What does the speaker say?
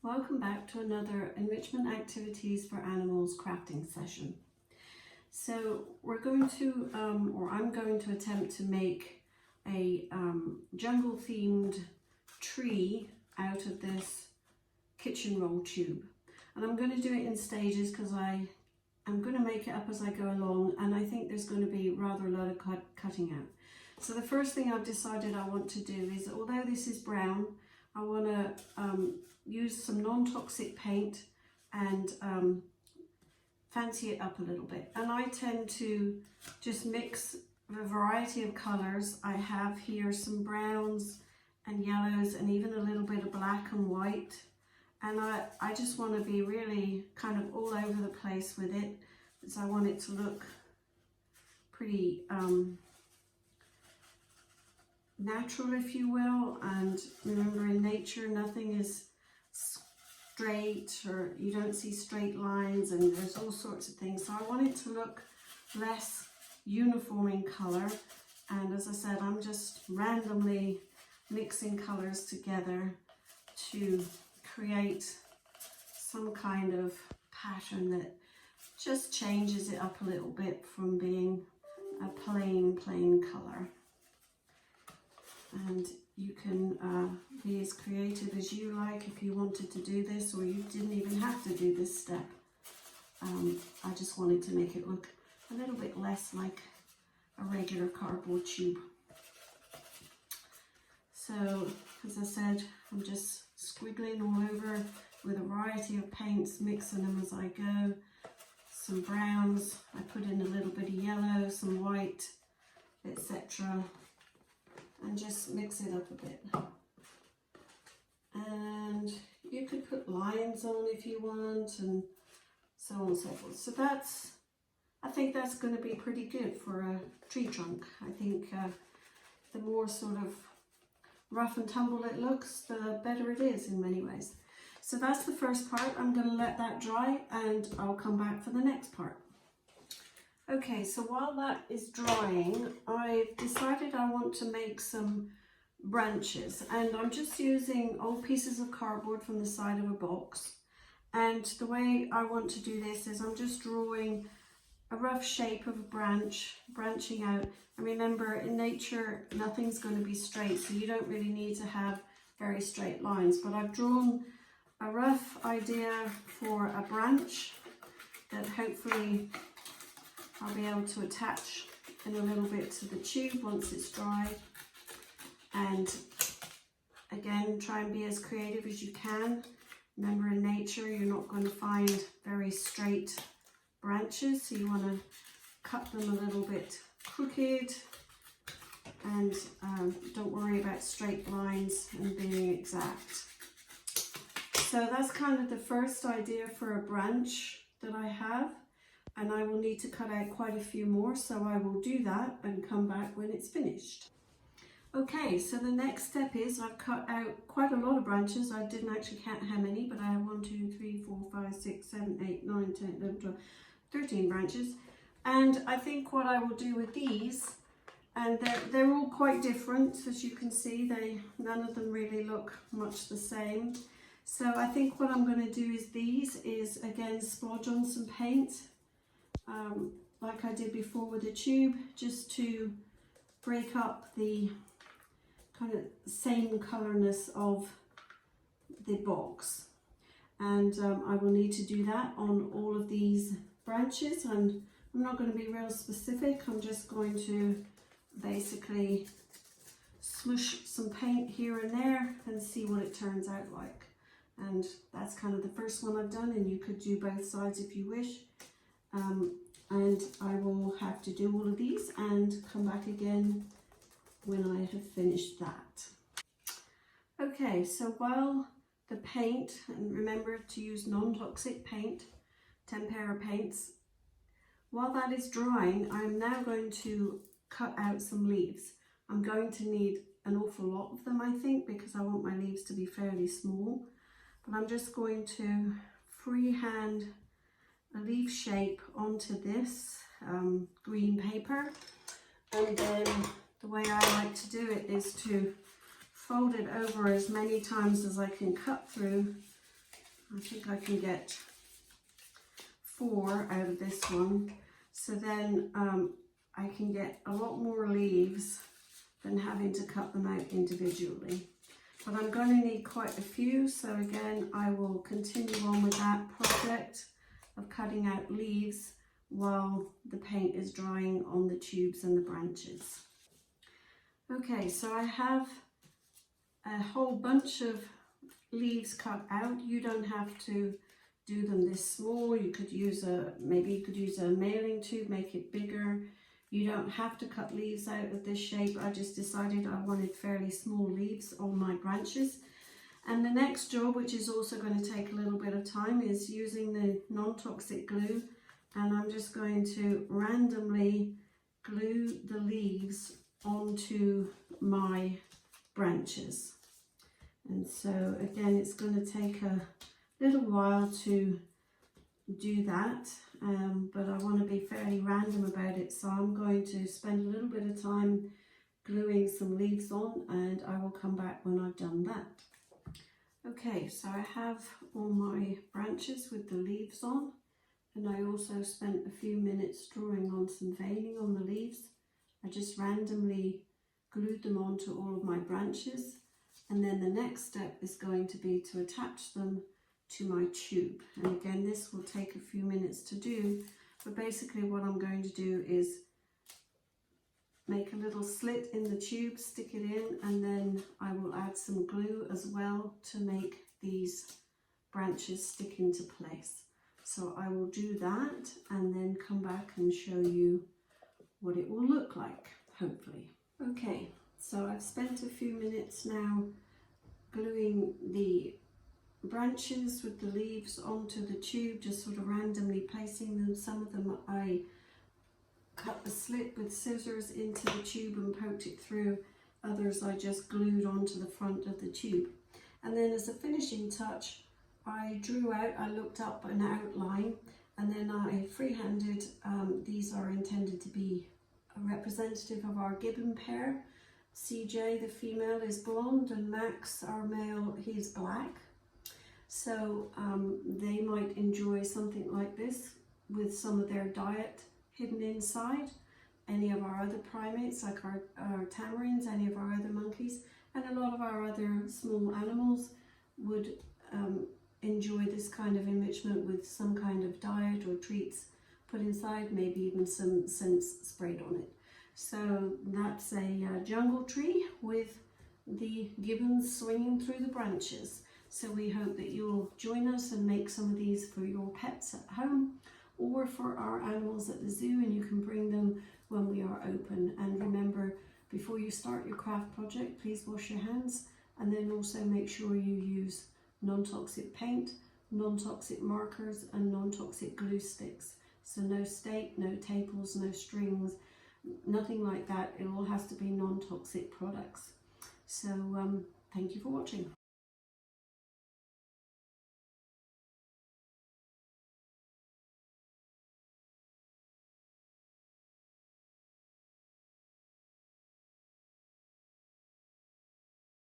Welcome back to another Enrichment Activities for Animals crafting session. So we're going to, I'm going to attempt to make a jungle themed tree out of this kitchen roll tube. And I'm going to do it in stages because I'm going to make it up as I go along, and I think there's going to be rather a lot of cutting out. So the first thing I've decided I want to do is, although this is brown, I want to use some non-toxic paint and fancy it up a little bit. And I tend to just mix a variety of colours. I have here some browns and yellows and even a little bit of black and white. And I just want to be really kind of all over the place with it, because I want it to look pretty natural, if you will. And remember, in nature nothing is straight, or you don't see straight lines, and there's all sorts of things. So I want it to look less uniform in colour, and as I said, I'm just randomly mixing colours together to create some kind of pattern that just changes it up a little bit from being a plain colour. And you can be as creative as you like if you wanted to do this, or you didn't even have to do this step. I just wanted to make it look a little bit less like a regular cardboard tube. So, as I said, I'm just squiggling all over with a variety of paints, mixing them as I go. Some browns, I put in a little bit of yellow, some white, etc. and just mix it up a bit. And you could put lines on if you want, and so on and so forth. So I think that's going to be pretty good for a tree trunk. I think the more sort of rough and tumble it looks, the better it is in many ways. So that's the first part. I'm going to let that dry and I'll come back for the next part. Okay, so while that is drying, I've decided I want to make some branches, and I'm just using old pieces of cardboard from the side of a box. And the way I want to do this is I'm just drawing a rough shape of a branch, branching out. And remember, in nature, nothing's going to be straight, so you don't really need to have very straight lines. But I've drawn a rough idea for a branch that hopefully I'll be able to attach in a little bit to the tube once it's dried. And again, try and be as creative as you can. Remember, in nature you're not going to find very straight branches, so you want to cut them a little bit crooked, and don't worry about straight lines and being exact. So that's kind of the first idea for a branch that I have. And I will need to cut out quite a few more, so I will do that and come back when it's finished. Okay, so the next step is I've cut out quite a lot of branches. I didn't actually count how many, but I have 1, 2, 3, 4, 5, 6, 7, 8, 9, 10, 11, 12, 13 branches. And I think what I will do with these, and they're all quite different, as you can see, none of them really look much the same. So I think what I'm going to do is again splodge on some paint. Like I did before with the tube, just to break up the kind of same colourness of the box. And I will need to do that on all of these branches, and I'm not going to be real specific. I'm just going to basically smush some paint here and there and see what it turns out like. And that's kind of the first one I've done, and you could do both sides if you wish. And I will have to do all of these and come back again when I have finished that. Okay, so while the paint, and remember to use non-toxic paint, 10 paints, while that is drying, I'm now going to cut out some leaves. I'm going to need an awful lot of them, I think, because I want my leaves to be fairly small. But I'm just going to freehand a leaf shape onto this green paper, and then the way I like to do it is to fold it over as many times as I can cut through I think I can get 4 out of this one. So then I can get a lot more leaves than having to cut them out individually. But I'm going to need quite a few, so again I will continue on with that project of cutting out leaves while the paint is drying on the tubes and the branches. Okay, so I have a whole bunch of leaves cut out. You don't have to do them this small. You could use maybe you could use a mailing tube, make it bigger. You don't have to cut leaves out of this shape. I just decided I wanted fairly small leaves on my branches. And the next job, which is also going to take a little bit of time, is using the non-toxic glue. And I'm just going to randomly glue the leaves onto my branches. And so again, it's going to take a little while to do that, but I want to be fairly random about it, so I'm going to spend a little bit of time gluing some leaves on, and I will come back when I've done that. Okay, so I have all my branches with the leaves on, and I also spent a few minutes drawing on some veining on the leaves. I just randomly glued them onto all of my branches, and then the next step is going to be to attach them to my tube. And again, this will take a few minutes to do, but basically what I'm going to do is make a little slit in the tube, stick it in, and then I will add some glue as well to make these branches stick into place. So I will do that and then come back and show you what it will look like, hopefully. Okay, so I've spent a few minutes now gluing the branches with the leaves onto the tube, just sort of randomly placing them. Some of them I cut a slit with scissors into the tube and poked it through. Others I just glued onto the front of the tube. And then as a finishing touch, I drew out, I looked up an outline, and then I freehanded, these are intended to be a representative of our Gibbon pair. CJ, the female, is blonde, and Max, our male, he's black. So they might enjoy something like this with some of their diet hidden inside. Any of our other primates, like our tamarins, any of our other monkeys, and a lot of our other small animals would enjoy this kind of enrichment with some kind of diet or treats put inside, maybe even some scents sprayed on it. So that's a jungle tree with the gibbons swinging through the branches. So we hope that you'll join us and make some of these for your pets at home or for our animals at the zoo, and you can bring them when we are open. And remember, before you start your craft project, please wash your hands, and then also make sure you use non-toxic paint, non-toxic markers, and non-toxic glue sticks. So no stake, no staples, no strings, nothing like that. It all has to be non-toxic products. So thank you for watching.